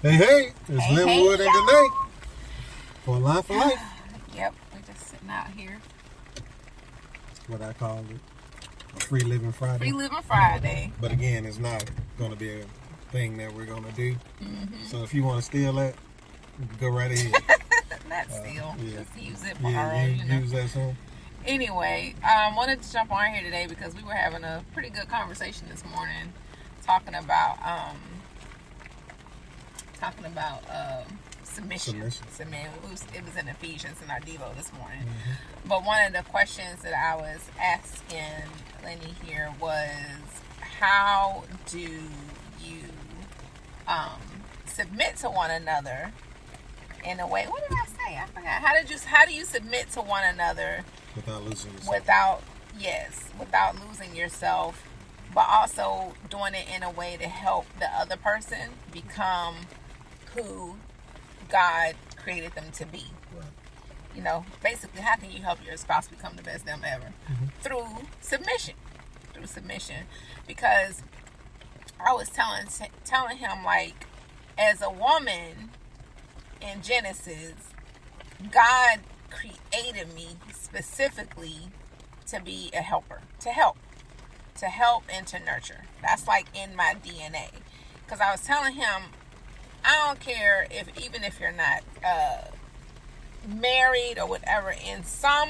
Hey, it's Hey, Linwood hey, and y'all. Danae for Line for Life. Yep, we're just sitting out here. What I call it, a free living Friday. Free Living Friday. But again, it's not going to be a thing that we're going to do. So if you want to steal that, go right ahead. Not steal. yeah. Just use it for our Yeah, own, you use that song. Anyway, wanted to jump on here today because we were having a pretty good conversation this morning, talking about submission. It was in Ephesians in our Devo this morning. Mm-hmm. But one of the questions that I was asking Lenny here was, how do you submit to one another in a way? What did I say? I forgot. How do you submit to one another Without losing yourself. Without losing yourself, but also doing it in a way to help the other person become who God created them to be. Right. You know, basically, how can you help your spouse become the best them ever? Mm-hmm. Through submission. Because I was telling him, like, as a woman in Genesis, God created me specifically to be a helper, to help and to nurture. That's like in my DNA. Because I was telling him, I don't care even if you're not married or whatever, in some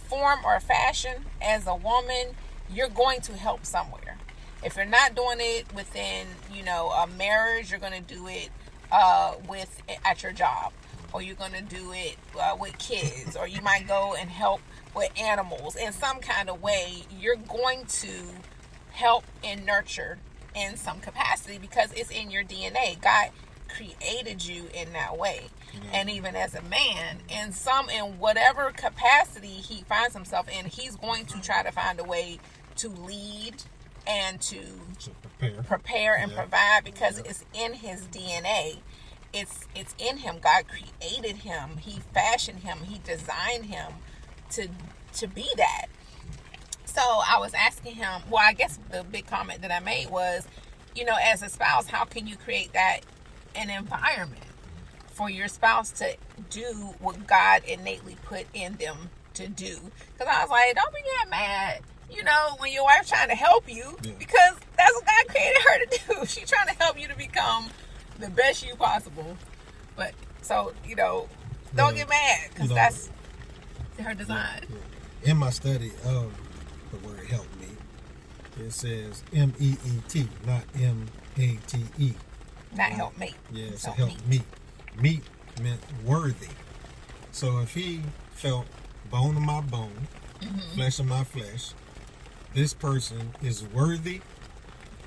form or fashion, as a woman, you're going to help somewhere. If you're not doing it within, a marriage, you're going to do it at your job, or you're going to do it with kids, or you might go and help with animals in some kind of way. You're going to help and nurture in some capacity because it's in your DNA. God created you in that way. And even as a man, in whatever capacity he finds himself in, he's going to try to find a way to lead and to prepare and provide, because it's in his DNA. It's in him. God created him. He fashioned him. He designed him to be that. So I was asking him, well, I guess the big comment that I made was, as a spouse, how can you create an environment for your spouse to do what God innately put in them to do? Because I was like, don't be that mad, when your wife's trying to help you, because that's what God created her to do. She's trying to help you to become the best you possible. But so, don't get mad, because that's her design. In my study of the word help me, it says M-E-E-T, not M-A-T-E. Not help me. Yeah, it's a help me. Meet meant worthy. So if he felt bone of my bone, flesh of my flesh, this person is worthy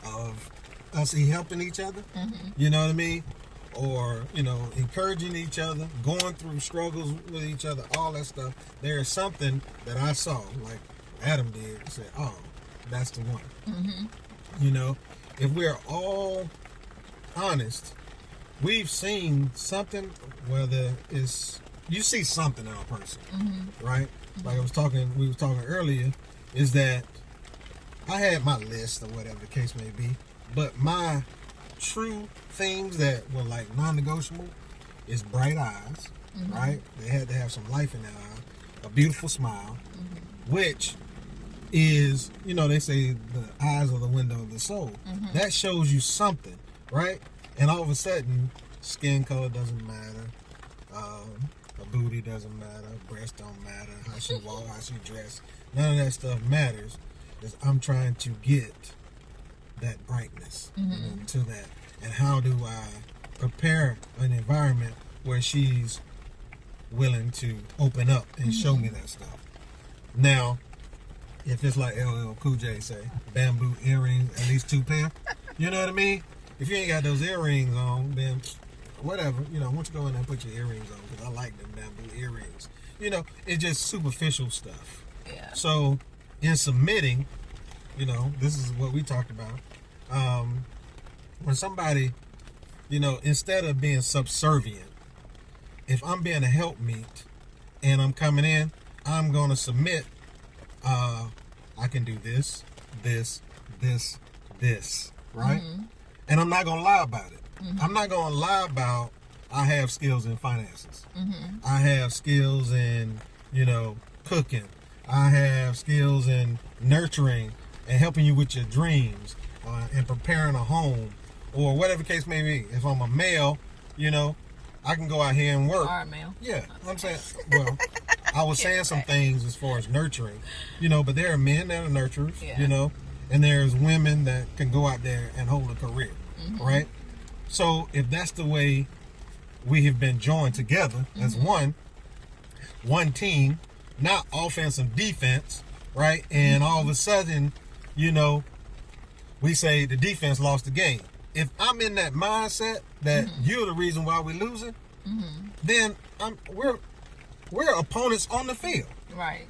of us helping each other. You know what I mean? Or, encouraging each other, going through struggles with each other, all that stuff. There is something that I saw, like Adam did, and said, oh, that's the one. If we're all honest, we've seen something, whether it's, you see something in a person, right? Like we was talking earlier, is that I had my list or whatever the case may be, but my true things that were like non-negotiable is bright eyes, right? They had to have some life in their eyes, a beautiful smile, which is, they say the eyes are the window of the soul. That shows you something, right? And all of a sudden, skin color doesn't matter, a booty doesn't matter, breast don't matter, how she walk, how she dress, none of that stuff matters. Is I'm trying to get that brightness to that. And how do I prepare an environment where she's willing to open up and show me that stuff? Now, if it's like LL Cool J say, bamboo earrings, at least 2 pair, you know what I mean? If you ain't got those earrings on, then whatever, once you go in there and put your earrings on, because I like them bamboo earrings. It's just superficial stuff. Yeah. So, in submitting, this is what we talked about. When somebody, instead of being subservient, if I'm being a helpmeet and I'm coming in, I'm going to submit. I can do this, right? And I'm not going to lie about it. I'm not gonna lie about I have skills in finances. I have skills in, cooking. I have skills in nurturing and helping you with your dreams, and preparing a home, or whatever the case may be. If I'm a male, I can go out here and work. Are a male. Yeah, I'm saying, well, I was saying some things as far as nurturing, but there are men that are nurturers, and there's women that can go out there and hold a career, right? So if that's the way we have been joined together as one team, not offense and defense, right? And all of a sudden, we say the defense lost the game. If I'm in that mindset that you're the reason why we're losing, then we're opponents on the field. Right.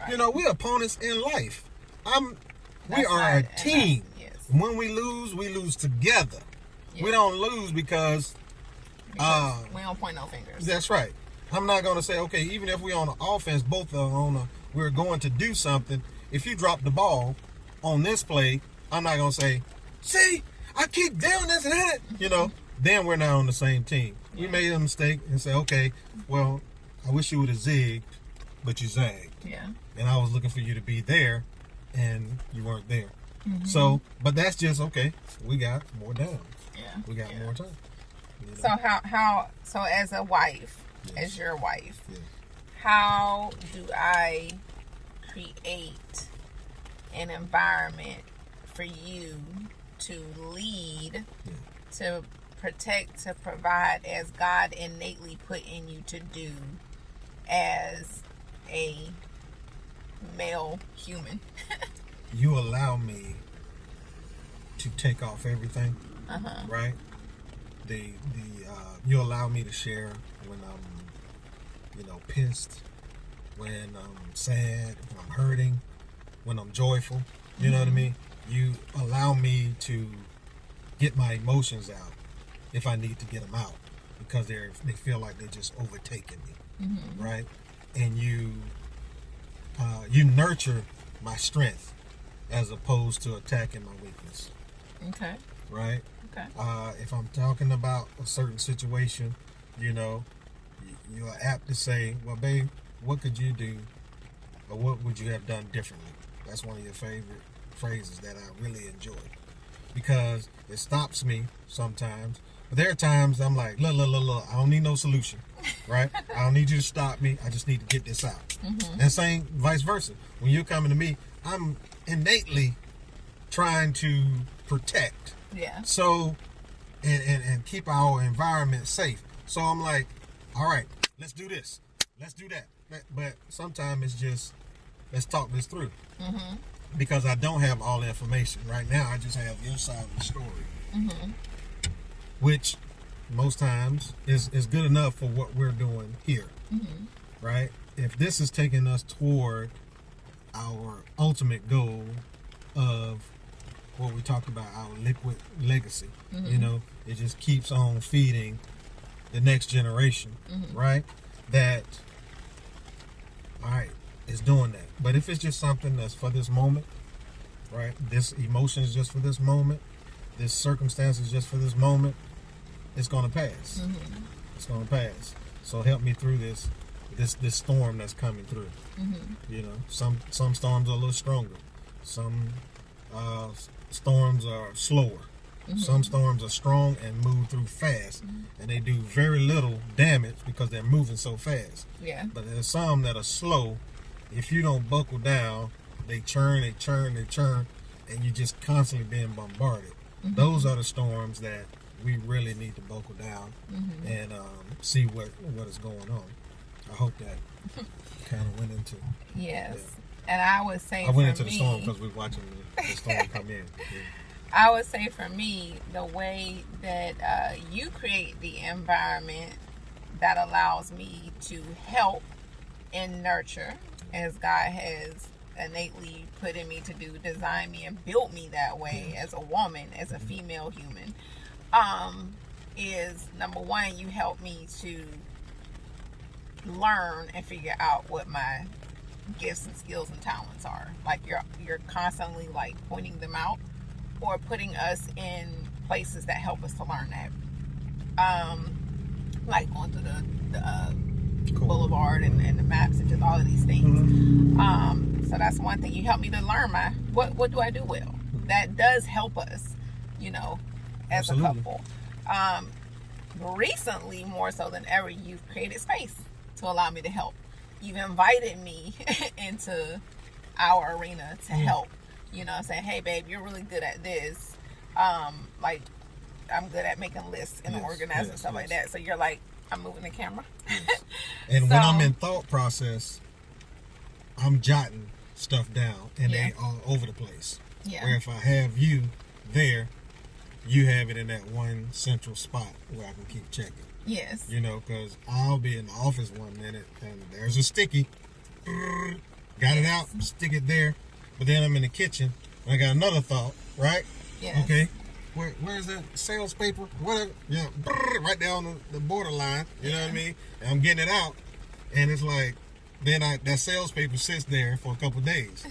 We're opponents in life. We are right. a team. Yes. When we lose together. Yes. We don't lose because we don't point no fingers. That's right. I'm not going to say, okay, even if we're on the offense, both are we're going to do something. If you drop the ball on this play, I'm not going to say, see, I keep doing this and that. Then we're not on the same team. Yeah. We made a mistake and say, okay, well, I wish you would have zigged, but you zagged. Yeah. And I was looking for you to be there, and you weren't there. So, but that's just, okay, we got more downs. Yeah. We got more time. So as a wife, as your wife, yes, how do I create an environment for you to lead, to protect, to provide as God innately put in you to do as a male human? You allow me to take off everything, right? You allow me to share when I'm, pissed, when I'm sad, when I'm hurting, when I'm joyful. You know what I mean? You allow me to get my emotions out if I need to get them out because they feel like they're just overtaking me, right? And you nurture my strength as opposed to attacking my weakness. Okay. Right? Okay. If I'm talking about a certain situation, you're apt to say, well, babe, what could you do or what would you have done differently? That's one of your favorite phrases that I really enjoy because it stops me sometimes. But there are times I'm like, look, I don't need no solution, right? I don't need you to stop me. I just need to get this out. And same vice versa. When you're coming to me, I'm innately trying to protect. Yeah. So, and keep our environment safe. So I'm like, all right, let's do this. Let's do that. But sometimes it's just, let's talk this through. Because I don't have all the information. Right now, I just have your side of the story. Which most times is good enough for what we're doing here. Right? If this is taking us toward our ultimate goal of what we talked about, our liquid legacy, it just keeps on feeding the next generation, right? That, all right, it's doing that. But if it's just something that's for this moment, right? This emotion is just for this moment. This circumstance is just for this moment. It's going to pass. It's going to pass. So help me through this storm that's coming through. Some storms are a little stronger. Some storms are slower. Some storms are strong and move through fast, and they do very little damage because they're moving so fast. Yeah. But there's some that are slow. If you don't buckle down, they churn, and you're just constantly being bombarded. Those are the storms that we really need to buckle down and see what is going on. I hope that kind of went into. Yes. Yeah. And I would say I went into the storm because we're watching the storm come in. Yeah. I would say for me, the way that you create the environment that allows me to help and nurture, as God has innately put in me to do, design me and built me that way as a woman, as a female human, is number one, you help me to learn and figure out what my gifts and skills and talents are. Like you're constantly like pointing them out or putting us in places that help us to learn that like going through the Cool. boulevard and the maps and just all of these things. Mm-hmm. So that's one thing. You help me to learn what do I do well. That does help us, as Absolutely. a couple. Recently, more so than ever, you've created space to allow me to help. You've invited me into our arena to help. Saying, hey, babe, you're really good at this. Like, I'm good at making lists and organizing and stuff like that. So you're like, I'm moving the camera. Yes. And when I'm in thought process, I'm jotting stuff down, and they all over the place. Yeah. Where if I have you there, you have it in that one central spot where I can keep checking. Yes. Because I'll be in the office one minute and there's a sticky. Got it out, stick it there. But then I'm in the kitchen and I got another thought, right? Yes. Okay. Where's that sales paper? Whatever. Yeah. Right there on the borderline. You know what I mean? And I'm getting it out. And it's like, then that sales paper sits there for a couple of days.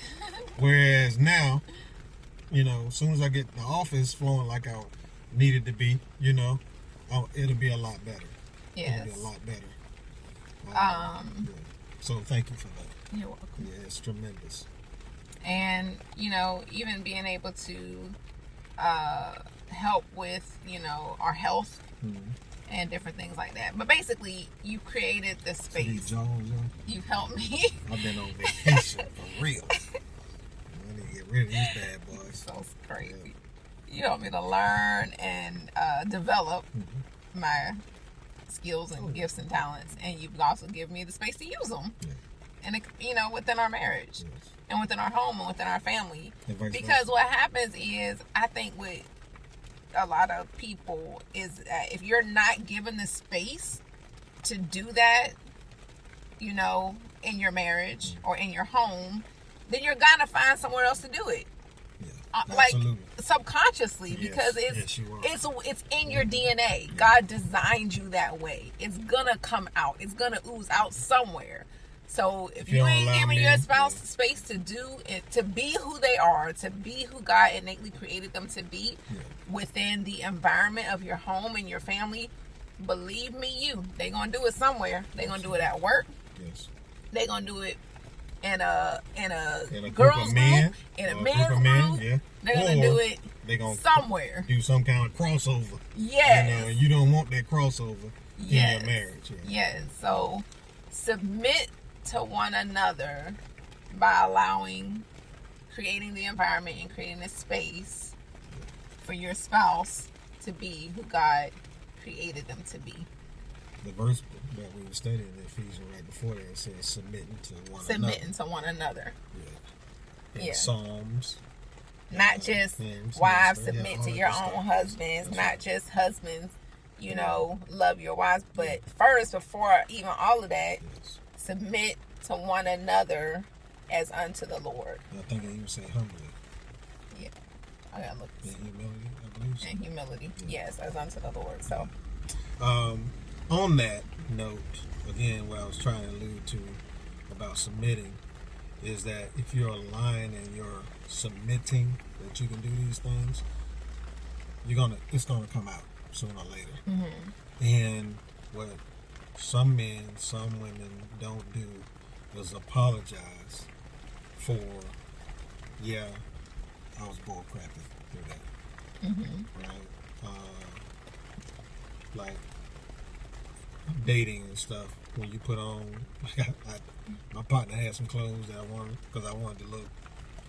Whereas now, as soon as I get the office flowing like I need it to be, it'll be a lot better. Yes. It'll be a lot better. Yeah. So thank you for that. You're welcome. Yeah, it's tremendous. And, even being able to help with, our health and different things like that. But basically, you created the See these space. jaws, You've helped me. I've been on vacation for real. I need to get rid of these bad boys. So it's crazy. You helped me to learn and develop my skills and gifts and talents. And you've also given me the space to use them. Yeah. And, within our marriage. Yes. And within our home and within our family. And vice Because versa. what happens is, I think with a lot of people is that if you're not given the space to do that, in your marriage or in your home, then you're gonna find somewhere else to do it. Yeah, Like absolutely. subconsciously, Yes, because yes, you are. it's in your DNA. God designed you that way. It's gonna come out. It's gonna ooze out somewhere. So if you don't ain't allow giving me, your spouse space to do it, to be who they are, to be who God innately created them to be within the environment of your home and your family, believe me, they gonna do it somewhere. They gonna do it at work. Yes. They gonna do it in a group girls of men, group, in a or men's group of men, group. yeah. They're gonna Or do it they gonna somewhere. do some kind of crossover. Yes. And you don't want that crossover in your marriage. Yeah. Yes. So submit to one another by creating the environment and creating the space for your spouse to be who God created them to be. The verse that we were studying in Ephesians right before that says submitting to one another. Submitting to one another. Yeah. In Yeah. Psalms. Not just hymns, wives yeah, submit all to that your good own stuff. husbands, That's not right. just husbands, love your wives, but first, before even all of that, Yes. submit to one another as unto the Lord. I think they even say humbly. Yeah. I gotta look. In humility, I believe so. And humility. Yes, as unto the Lord. So, On that note, again, what I was trying to allude to about submitting is that if you're aligned and you're submitting that you can do these things, it's gonna come out sooner or later. And what some men, some women don't do is apologize for, I was bull crapping through that. Right? Like dating and stuff, when you put on, my partner had some clothes that I wanted, because I wanted to look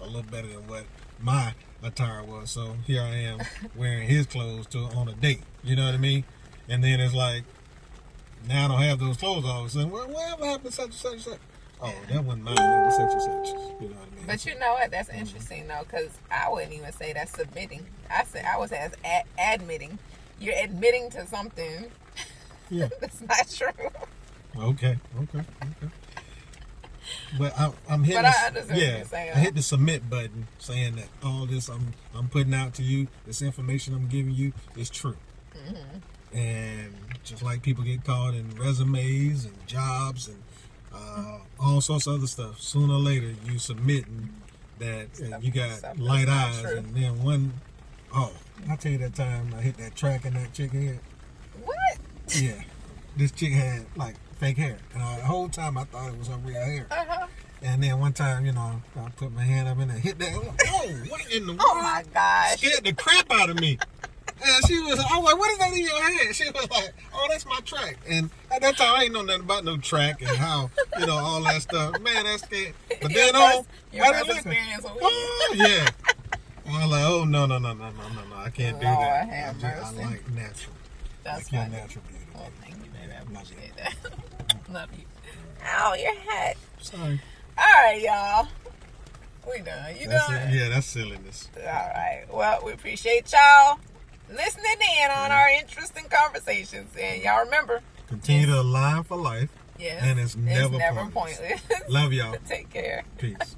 a little better than what my attire was. So here I am wearing his clothes on a date. You know what I mean? And then it's like, now I don't have those clothes all of a sudden. Well, whatever happened to such and such and such? Oh, that wasn't mine. That was such and such. You know what I mean? but you know what? That's interesting though, because I wouldn't even say that's submitting. I would say that's admitting. You're admitting to something Yeah. that's not true. Okay. But I'm hitting. But I understand what you're saying. I hit the submit button, saying that all this I'm putting out to you, this information I'm giving you, is true. And just like people get caught in resumes and jobs and all sorts of other stuff, sooner or later you submitting that you got Stuff light that's eyes, not true. and then I tell you that time I hit that track in that chick head. What? Yeah. This chick had like fake hair. And the whole time I thought it was her real hair. Uh-huh. And then one time, I put my hand up in there, hit that. Oh, what in the world? Oh my gosh. Scared the crap out of me. And I was like, what is that in your hand? She was like, oh, that's my track. And at that time, I ain't know nothing about no track and how, all that stuff. Man, that's scared. But then your first experience with weed. Oh, yeah. I was like, oh, no. I can't do that. Have I mercy. like natural. That's your funny. natural beauty. Well, thank you, baby. I appreciate that. Love you. Ow, your hat. Sorry. All right, y'all. We done. You That's done? Yeah, that's silliness. All right. Well, we appreciate y'all listening in on our interesting conversations. And y'all remember, Continue to align for life. yes, And it's never pointless. Love y'all. Take care. Peace.